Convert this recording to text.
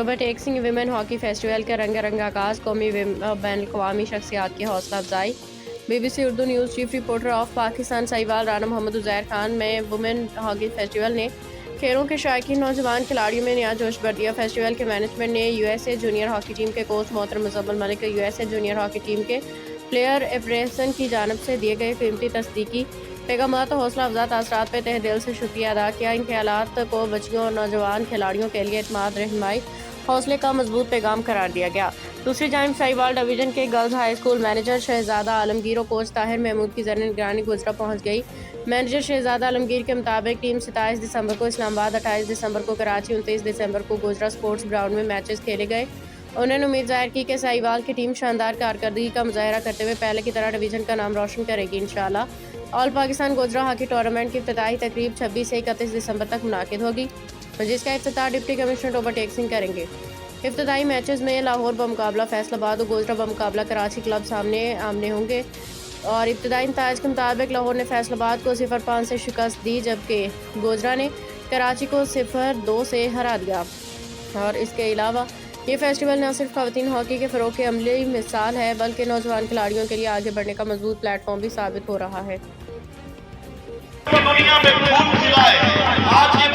Overtake Singh women hockey festival का रंगारंग आगाज, कौमी बैन-अवी शख्सियात की हौसला अफजाई। BBC Urdu news chief reporter of Pakistan Sahiwal Rana Mohammad Uzair Khan में वुमेन हॉकी फेस्टिवल ने खेलों के शायकीन नौजवान खिलाड़ियों में नया जोश भर दिया। फेस्टिवल के मैनेजमेंट ने USA जूनियर हॉकी टीम के कोच मोहतरम Muzammil Malik USA junior hockey team के प्लेयर एप्रेसन की जानब से दिए गए कीमती तस्दीकी पैगामात और हौसला अफजा तासरात पे तहे दिल से शुक्रिया अदा किया। इन ख्यालात को बच्चियों और नौजवान खिलाड़ियों के लिए एतमाद, रहनुमाई, हौसले का मजबूत पैगाम करार दिया गया। दूसरी जानिब साहिवाल डिवीजन के गर्ल्स हाई स्कूल मैनेजर शहजादा आलमगीर और कोच ताहिर महमूद की ज़र निगरानी गुजरा पहुंच गई। मैनेजर शहजादा आलमगीर के मुताबिक टीम 27 दिसंबर को इस्लामाबाद, 28 दिसंबर को कराची, 29 दिसंबर को गुजरा स्पोर्ट्स ग्राउंड में मैचेस खेले गए। उन्होंने उम्मीद जाहिर की कि साहिवाल की टीम शानदार कारकर्दगी का मुजाहरा करते हुए पहले की तरह डिवीजन का नाम रोशन करेगी। इंशाअल्लाह all Pakistan Gojra hockey tournament की इफ्तिताही तकरीब 26 से 31 दिसंबर तक मुनाकिद होगी, जिसका इफ्तिताह डिप्टी कमिश्नर ओवरटेक सिंह करेंगे। इफ्तिताही मैचेस में लाहौर बमुकाबला फैसलाबाद और गोजरा बमुकाबला कराची क्लब सामने आमने होंगे। और इब्तदाई नताइज के मुताबिक लाहौर ने फैसलाबाद को 0-5 से शिकस्त दी, जबकि गोजरा ने कराची को 0-2 से हरा दिया। और इसके अलावा ये फेस्टिवल न सिर्फ खवातीन हॉकी के फ़रोग़ की अमली मिसाल है, बल्कि नौजवान खिलाड़ियों के लिए आगे बढ़ने का मजबूत प्लेटफॉर्म भी साबित हो रहा है। दुनिया में खून खिलाए आज ये